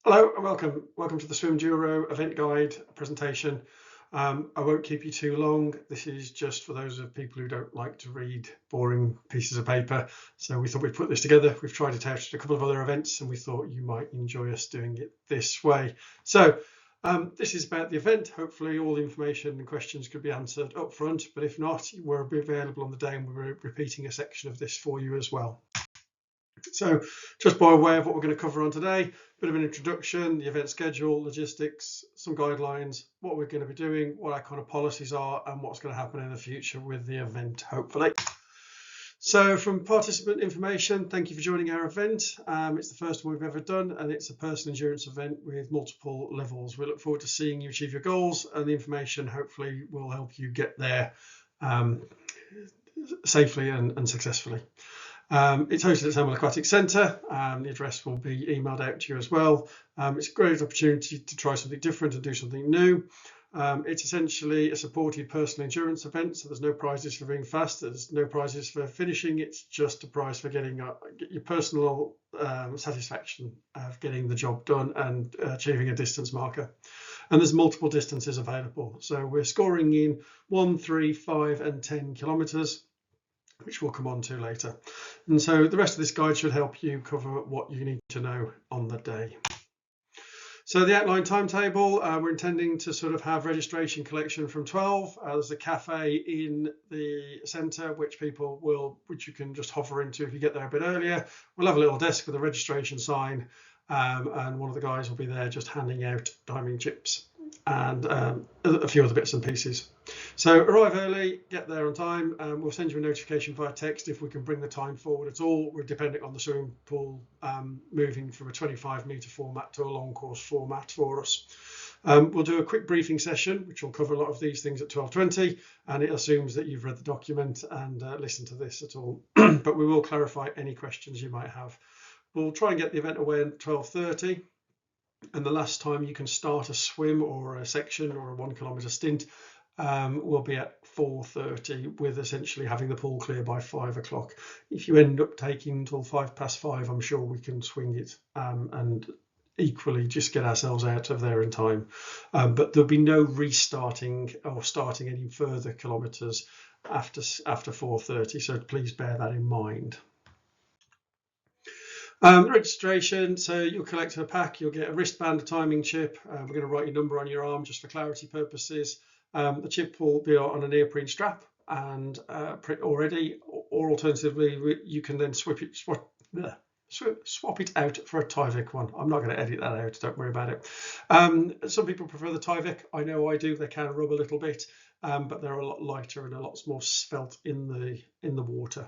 Hello and welcome to the Swimduro event guide presentation. I won't keep you too long. This is just for those of people who don't like to read boring pieces of paper. So we thought we'd put this together. We've tried it out at a couple of other events and we thought you might enjoy us doing it this way. So this is about the event. Hopefully all the information and questions could be answered up front, but if not, we'll be available on the day and we're repeating a section of this for you as well. So just by way of what we're going to cover on today, bit of an introduction, the event schedule, logistics, some guidelines, what we're going to be doing, what our kind of policies are, and what's going to happen in the future with the event, hopefully. So from participant information, thank you for joining our event. It's the first one we've ever done, and it's a personal endurance event with multiple levels. We look forward to seeing you achieve your goals, and the information hopefully will help you get there safely and successfully. It's hosted at Samuel Aquatic Centre. The address will be emailed out to you as well. It's a great opportunity to try something different and do something new. It's essentially a supported personal endurance event, so there's no prizes for being fast, there's no prizes for finishing, it's just a prize for getting your personal satisfaction of getting the job done and achieving a distance marker. And there's multiple distances available. So we're scoring in 1, 3, 5 and 10 kilometres, which we'll come on to later. And so the rest of this guide should help you cover what you need to know on the day. So the outline timetable, we're intending to sort of have registration collection from 12. There's a cafe in the centre which you can just hover into if you get there a bit earlier. We'll have a little desk with a registration sign, and one of the guys will be there just handing out timing chips and a few other bits and pieces. So arrive early, get there on time, and we'll send you a notification via text if we can bring the time forward at all. We're depending on the swimming pool moving from a 25-metre format to a long course format for us. We'll do a quick briefing session, which will cover a lot of these things at 12:20, and it assumes that you've read the document and listened to this at all. But we will clarify any questions you might have. We'll try and get the event away at 12:30. And the last time you can start a swim or a section or a 1 kilometre stint will be at 4:30, with essentially having the pool clear by 5 o'clock. If you end up taking until 5:05, I'm sure we can swing it and equally just get ourselves out of there in time. But there'll be no restarting or starting any further kilometres after 4:30, so please bear that in mind. Registration, so you'll collect a pack, you'll get a wristband, a timing chip. We're going to write your number on your arm just for clarity purposes. The chip will be on a neoprene strap and print already, or alternatively, you can then swap it out for a Tyvek one. I'm not going to edit that out, don't worry about it. Some people prefer the Tyvek. I know I do. They can rub a little bit, but they're a lot lighter and a lot more svelte in the water.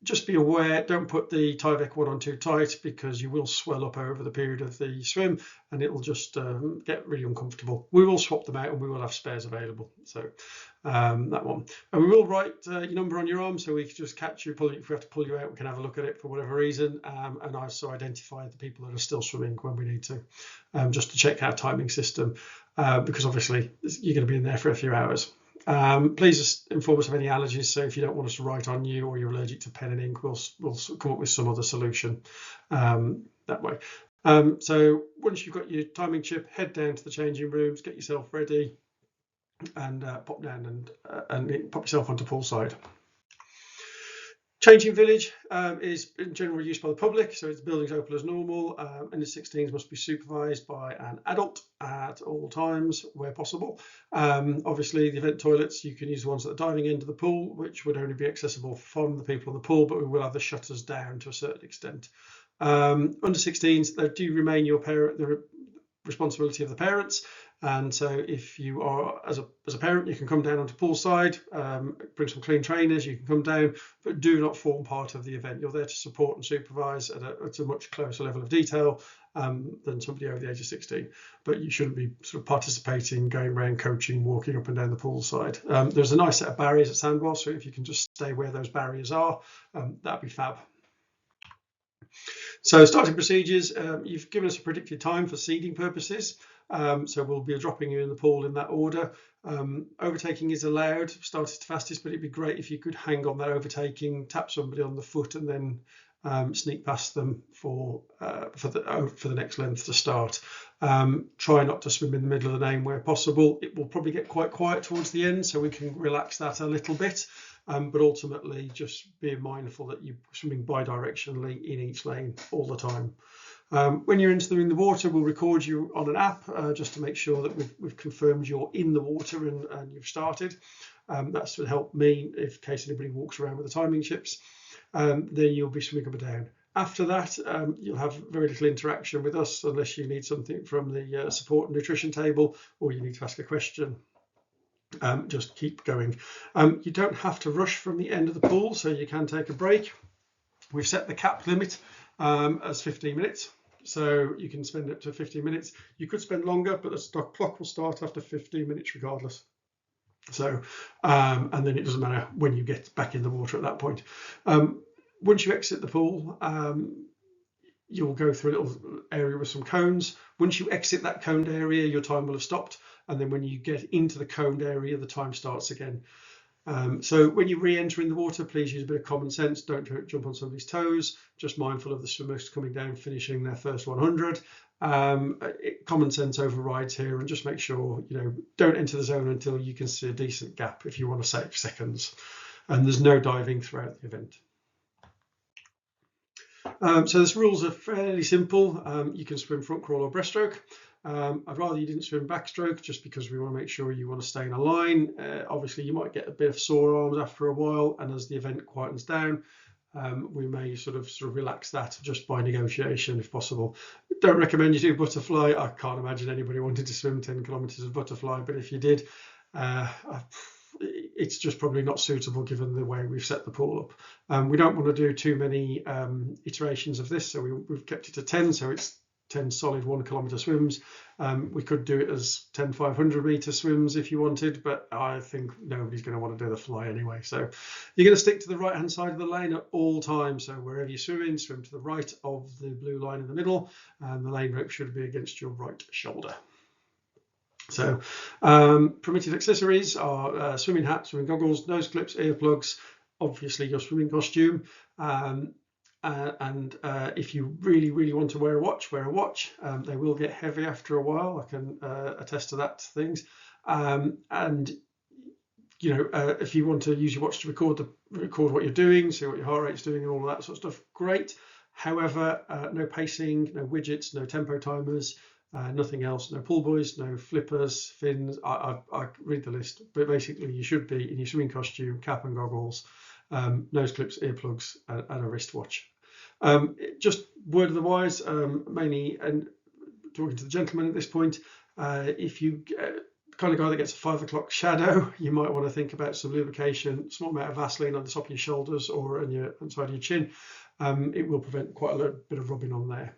Just be aware, don't put the Tyvek one on too tight, because you will swell up over the period of the swim and it will just get really uncomfortable. We will swap them out and we will have spares available. So that one. And we will write your number on your arm, so we can just catch you, if we have to pull you out, we can have a look at it for whatever reason, and also identify the people that are still swimming when we need to, just to check our timing system, because obviously you're going to be in there for a few hours. Please just inform us of any allergies, so if you don't want us to write on you or you're allergic to pen and ink, we'll come up with some other solution that way. So once you've got your timing chip, head down to the changing rooms, get yourself ready, and pop down and pop yourself onto poolside. Changing village is in general use by the public, so it's buildings open as normal, and the 16s must be supervised by an adult at all times where possible. Obviously the event toilets, you can use the ones at the diving end of the pool, which would only be accessible from the people in the pool, but we will have the shutters down to a certain extent. Under 16s, they do remain the responsibility of the parents. And so if you are, as a parent, you can come down onto poolside, bring some clean trainers, you can come down, but do not form part of the event. You're there to support and supervise at a much closer level of detail than somebody over the age of 16. But you shouldn't be sort of participating, going around coaching, walking up and down the poolside. There's a nice set of barriers at Sandwell, so if you can just stay where those barriers are, that'd be fab. So starting procedures, you've given us a predicted time for seeding purposes. So we'll be dropping you in the pool in that order. Overtaking is allowed, startest to fastest, but it'd be great if you could hang on that overtaking, tap somebody on the foot and then sneak past them for the next length to start. Try not to swim in the middle of the lane where possible. It will probably get quite quiet towards the end, so we can relax that a little bit. But ultimately, just be mindful that you're swimming bi-directionally in each lane all the time. When you're entering the water, we'll record you on an app just to make sure that we've confirmed you're in the water and you've started. That's to help me in case anybody walks around with the timing chips. Then you'll be swimming up and down. After that, you'll have very little interaction with us unless you need something from the support and nutrition table, or you need to ask a question. Just keep going. You don't have to rush from the end of the pool, so you can take a break. We've set the cap limit as 15 minutes, so you can spend up to 15 minutes. You could spend longer, but the clock will start after 15 minutes regardless. So, and then it doesn't matter when you get back in the water at that point. Once you exit the pool, you'll go through a little area with some cones. Once you exit that coned area, your time will have stopped. And then when you get into the coned area, the time starts again. So when you re-enter in the water, please use a bit of common sense. Don't jump on somebody's toes. Just mindful of the swimmers coming down, finishing their first 100. Common sense overrides here, and just make sure, don't enter the zone until you can see a decent gap if you want to save seconds. And there's no diving throughout the event. So the rules are fairly simple. You can swim front crawl or breaststroke. I'd rather you didn't swim backstroke, just because we want to make sure you want to stay in a line. Obviously, you might get a bit of sore arms after a while, and as the event quietens down, we may sort of relax that just by negotiation if possible. Don't recommend you do butterfly. I can't imagine anybody wanted to swim 10 kilometers of butterfly, but if you did, it's just probably not suitable given the way we've set the pool up. We don't want to do too many iterations of this, so we've kept it to 10, so it's 10 solid 1 kilometer swims. We could do it as 10 500 meter swims if you wanted, but I think nobody's going to want to do the fly anyway. So you're going to stick to the right hand side of the lane at all times. So wherever you're swimming, swim to the right of the blue line in the middle, and the lane rope should be against your right shoulder. So permitted accessories are swimming hat, swimming goggles, nose clips, earplugs, obviously your swimming costume. And if you really want to wear a watch, wear a watch. They will get heavy after a while. I can attest to that things. And if you want to use your watch to record what you're doing, see what your heart rate's doing and all of that sort of stuff, great. However, no pacing, no widgets, no tempo timers, nothing else, no pull buoys, no flippers, fins. I read the list, but basically you should be in your swimming costume, cap and goggles, nose clips, earplugs, and a wristwatch. Just word of the wise, mainly, and talking to the gentleman at this point, if you kind of guy that gets a 5 o'clock shadow, you might want to think about some lubrication, small amount of Vaseline on the top of your shoulders or on your inside of your chin. It will prevent quite a bit of rubbing on there.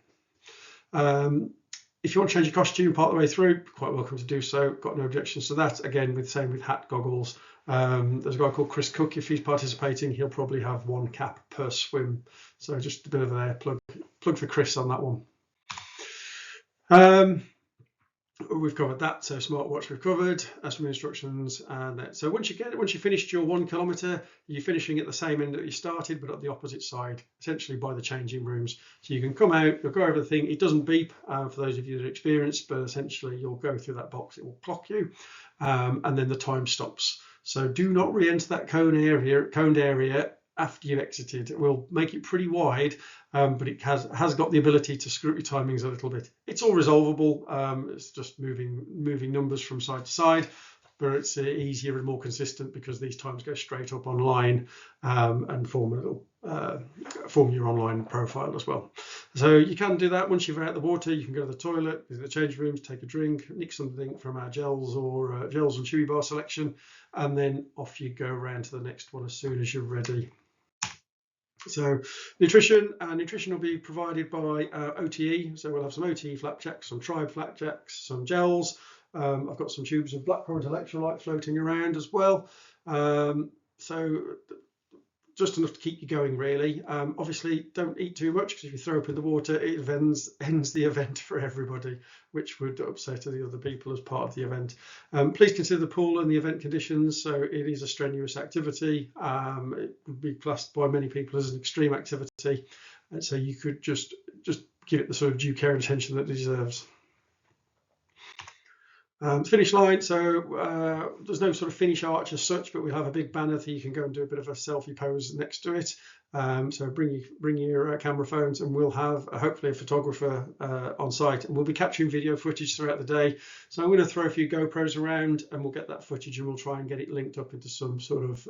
If you want to change your costume part of the way through, quite welcome to do so. Got no objections to that. Again, same with hat, goggles. There's a guy called Chris Cook. If he's participating, he'll probably have 1 cap per swim. So just a bit of a plug for Chris on that one. We've covered that. So smartwatch we've covered. Swim instructions, and so once you finished your 1 kilometer, you're finishing at the same end that you started, but at the opposite side, essentially by the changing rooms. So you can come out, you'll go over the thing. It doesn't beep for those of you that are experienced, but essentially you'll go through that box. It will clock you, and then the time stops. So do not re-enter that coned area after you've exited. It will make it pretty wide, but it has got the ability to screw up your timings a little bit. It's all resolvable. It's just moving numbers from side to side, but it's easier and more consistent because these times go straight up online and form your online profile as well. So you can do that once you're out of the water. You can go to the toilet, visit the change rooms, take a drink, nick something from our gels or gels and chewy bar selection, and then off you go around to the next one as soon as you're ready. So nutrition will be provided by OTE. So we'll have some OTE flapjacks, some tribe flapjacks, some gels. I've got some tubes of blackcurrant electrolyte floating around as well. So just enough to keep you going, really. Obviously, don't eat too much, because if you throw up in the water, it ends the event for everybody, which would upset the other people as part of the event. Please consider the pool and the event conditions. So it is a strenuous activity. It would be classed by many people as an extreme activity. and so you could just give it the sort of due care and attention that it deserves. Finish line, so there's no sort of finish arch as such, but we'll have a big banner that you can go and do a bit of a selfie pose next to it. So bring your camera phones, and we'll have hopefully a photographer on site, and we'll be capturing video footage throughout the day. So I'm going to throw a few GoPros around, and we'll get that footage, and we'll try and get it linked up into some sort of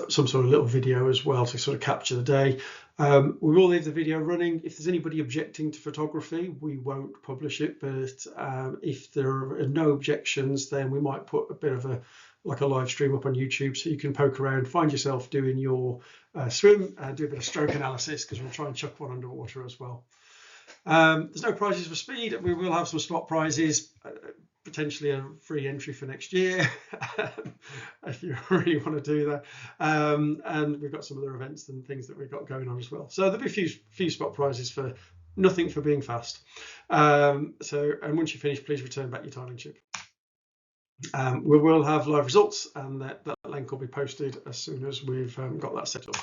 some sort of little video as well to sort of capture the day. We will leave the video running. If there's anybody objecting to photography, we won't publish it, but if there are no objections, then we might put a bit of a live stream up on YouTube, so you can poke around, find yourself doing your swim, do a bit of stroke analysis, because we'll try and chuck one underwater as well. There's no prizes for speed. We will have some spot prizes, potentially a free entry for next year if you really want to do that, and we've got some other events and things that we've got going on as well. So there'll be a few spot prizes for nothing for being fast. And once you finish, please return back your tiling chip. We will have live results, and that link will be posted as soon as we've got that set up.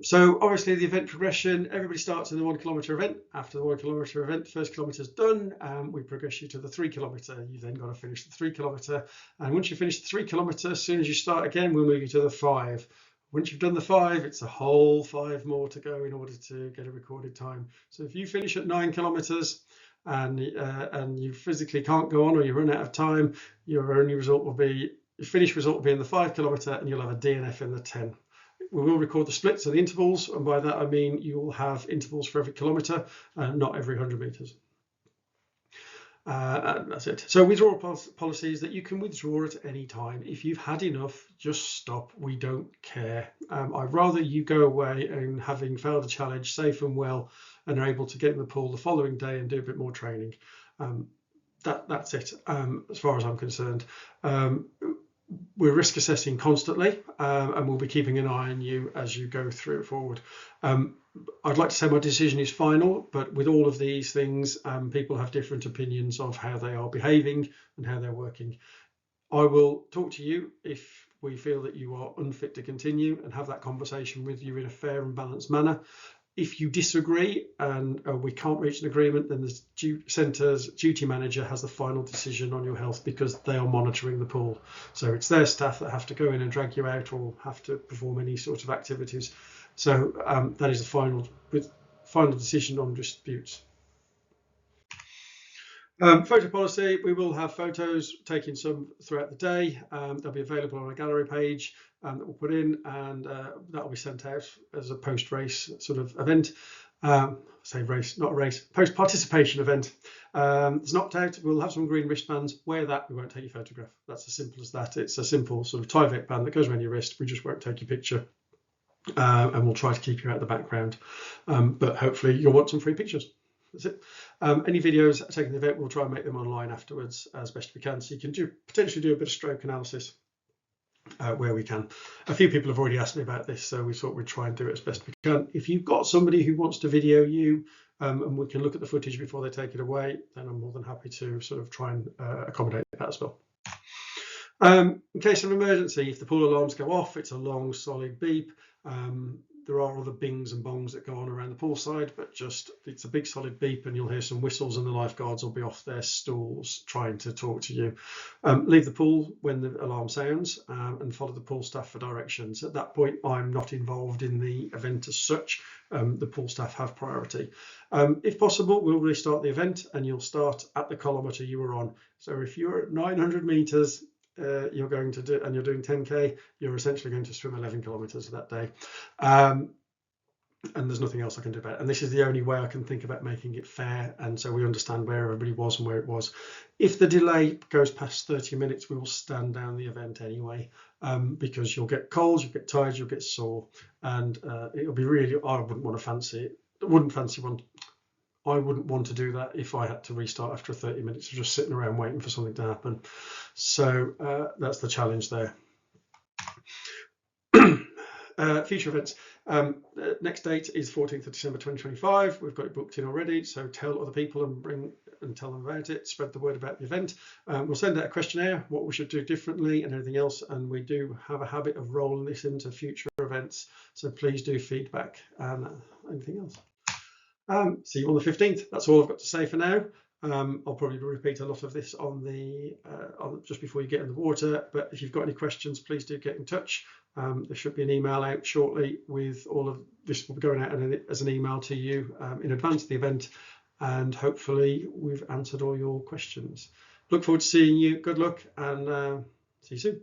So obviously the event progression, everybody starts in the 1 kilometre event. After the 1 kilometre event, first kilometre is done, we progress you to the 3 kilometre. You've then got to finish the 3 kilometre, and once you finish the 3 kilometre, as soon as you start again, we'll move you to the 5. Once you've done the 5, it's a whole 5 more to go in order to get a recorded time. So if you finish at 9 kilometres and you physically can't go on, or you run out of time, your only result will be, your finished result will be in the 5 kilometre, and you'll have a DNF in the 10. We will record the splits and the intervals, and by that I mean you will have intervals for every kilometre, not every 100 metres. And that's it. So withdrawal policies that you can withdraw at any time. If you've had enough, just stop. We don't care. I'd rather you go away and, having failed a challenge, safe and well, and are able to get in the pool the following day and do a bit more training. That's it, as far as I'm concerned. We're risk assessing constantly, and we'll be keeping an eye on you as you go through it forward. I'd like to say my decision is final, but with all of these things, people have different opinions of how they are behaving and how they're working. I will talk to you if we feel that you are unfit to continue, and have that conversation with you in a fair and balanced manner. If you disagree and we can't reach an agreement, then the centre's duty manager has the final decision on your health, because they are monitoring the pool. So it's their staff that have to go in and drag you out, or have to perform any sort of activities. So that is the final decision on disputes. Photo policy, we will have photos, taking some throughout the day. They'll be available on a gallery page that we'll put in, and that will be sent out as a post-race sort of event. Say race, not a race, post-participation event. It's an opt-out. We'll have some green wristbands. Wear that, we won't take your photograph. That's as simple as that. It's a simple sort of Tyvek band that goes around your wrist. We just won't take your picture, and we'll try to keep you out of the background. But hopefully you'll want some free pictures. That's it. Any videos taking the event, we'll try and make them online afterwards as best we can, so you can potentially do a bit of stroke analysis where we can. A few people have already asked me about this, so we thought we'd try and do it as best we can. If you've got somebody who wants to video you, and we can look at the footage before they take it away, then I'm more than happy to sort of try and accommodate that as well. In case of emergency, if the pool alarms go off, it's a long solid beep. There are other bings and bongs that go on around the pool side, but it's a big solid beep, and you'll hear some whistles, and the lifeguards will be off their stools trying to talk to you. Leave the pool when the alarm sounds, and follow the pool staff for directions. At that point, I'm not involved in the event as such. The pool staff have priority. If possible, we'll restart the event, and you'll start at the kilometre you were on. So if you're at 900 metres, you're going to do, and you're doing 10k, you're essentially going to swim 11 kilometers that day, and there's nothing else I can do about it. And this is the only way I can think about making it fair, and so we understand where everybody was and where it was. If the delay goes past 30 minutes, we will stand down the event anyway, because you'll get cold, you'll get tired, you'll get sore, and it'll be really, I wouldn't want to fancy it. I wouldn't want to do that if I had to restart after 30 minutes of just sitting around waiting for something to happen. So that's the challenge there. Future events. Next date is 14th of December 2025. We've got it booked in already, so tell other people and bring and tell them about it, spread the word about the event. We'll send out a questionnaire, what we should do differently and everything else, and we do have a habit of rolling this into future events, so please do feedback and anything else. See you on the 15th. That's all I've got to say for now. I'll probably repeat a lot of this on the just before you get in the water, but if you've got any questions, please do get in touch. There should be an email out shortly with all of this will be going out as an email to you in advance of the event, and hopefully we've answered all your questions. Look forward to seeing you. Good luck, and see you soon.